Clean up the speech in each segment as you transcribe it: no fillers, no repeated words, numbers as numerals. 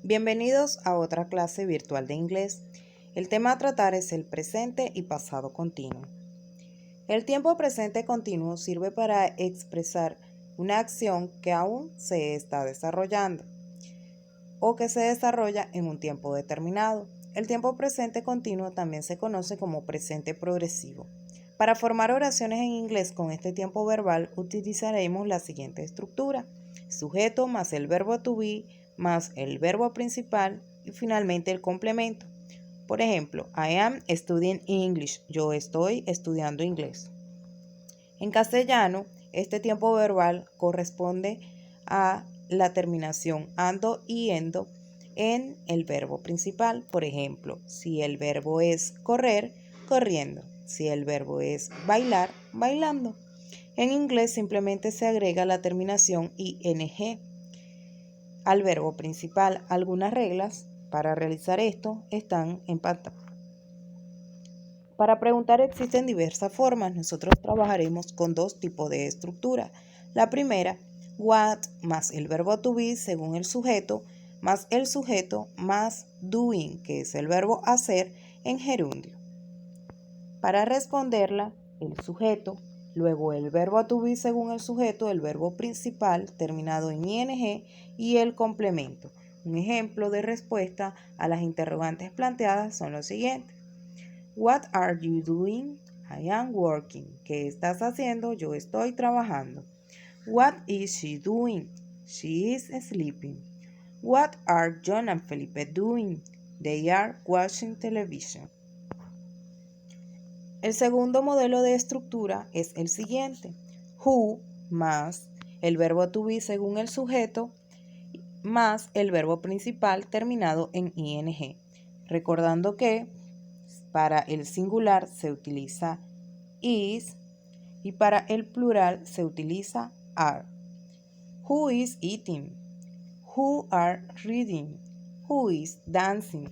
Bienvenidos a otra clase virtual de inglés. El tema a tratar es el presente y pasado continuo. El tiempo presente continuo sirve para expresar una acción que aún se está desarrollando o que se desarrolla en un tiempo determinado. El tiempo presente continuo también se conoce como presente progresivo. Para formar oraciones en inglés con este tiempo verbal utilizaremos la siguiente estructura: sujeto más el verbo to be más el verbo principal y finalmente el complemento. Por ejemplo, I am studying English. Yo estoy estudiando inglés. En castellano, este tiempo verbal corresponde a la terminación ando y endo en el verbo principal. Por ejemplo, si el verbo es correr, corriendo. Si el verbo es bailar, bailando. En inglés simplemente se agrega la terminación ing al verbo principal. Algunas reglas para realizar esto están en pantalla. Para preguntar existen diversas formas. Nosotros trabajaremos con dos tipos de estructura. La primera, what más el verbo to be según el sujeto, más el sujeto más doing, que es el verbo hacer en gerundio. Para responderla, el sujeto, luego el verbo to be según el sujeto, el verbo principal terminado en ing y el complemento. Un ejemplo de respuesta a las interrogantes planteadas son los siguientes. What are you doing? I am working. ¿Qué estás haciendo? Yo estoy trabajando. What is she doing? She is sleeping. What are John and Felipe doing? They are watching television. El segundo modelo de estructura es el siguiente. Who más el verbo to be según el sujeto más el verbo principal terminado en ing. Recordando que para el singular se utiliza is y para el plural se utiliza are. Who is eating? Who are reading? Who is dancing?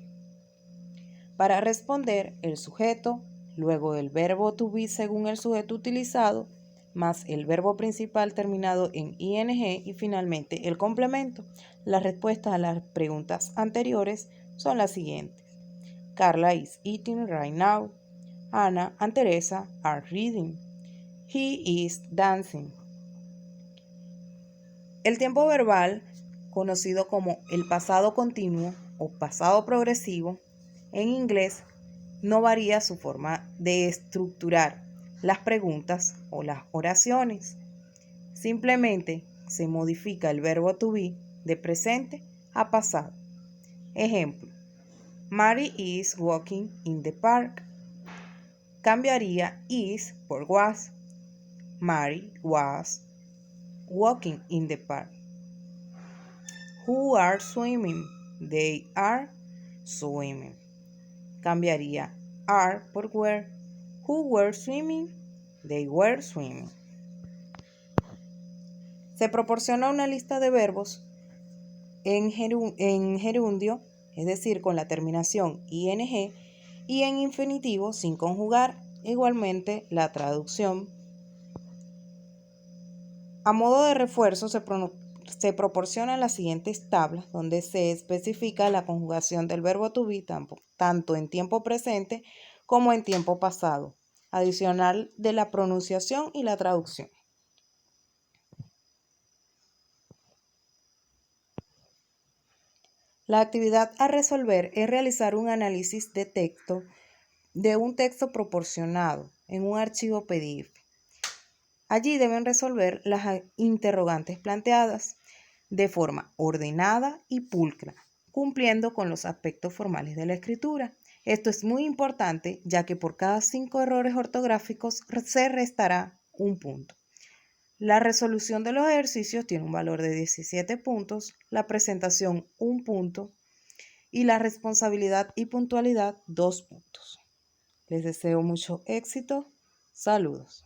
Para responder, el sujeto, luego el verbo to be según el sujeto utilizado, más el verbo principal terminado en ing y finalmente el complemento. Las respuestas a las preguntas anteriores son las siguientes. Carla is eating right now. Anna and Teresa are reading. He is dancing. El tiempo verbal, conocido como el pasado continuo o pasado progresivo, en inglés no varía su forma de estructurar las preguntas o las oraciones. Simplemente se modifica el verbo to be de presente a pasado. Ejemplo, Mary is walking in the park. Cambiaría is por was. Mary was walking in the park. Who are swimming? They are swimming. Cambiaría are por were. Who were swimming? They were swimming. Se proporciona una lista de verbos en gerundio, es decir, con la terminación ing, y en infinitivo sin conjugar. Igualmente, la traducción. A modo de refuerzo se proporcionan las siguientes tablas donde se especifica la conjugación del verbo to be tanto en tiempo presente como en tiempo pasado, adicional de la pronunciación y la traducción. La actividad a resolver es realizar un análisis de texto de un texto proporcionado en un archivo PDF. Allí deben resolver las interrogantes planteadas de forma ordenada y pulcra, cumpliendo con los aspectos formales de la escritura. Esto es muy importante, ya que por cada 5 errores ortográficos se restará un punto. La resolución de los ejercicios tiene un valor de 17 puntos, la presentación 1 punto y la responsabilidad y puntualidad 2 puntos. Les deseo mucho éxito. Saludos.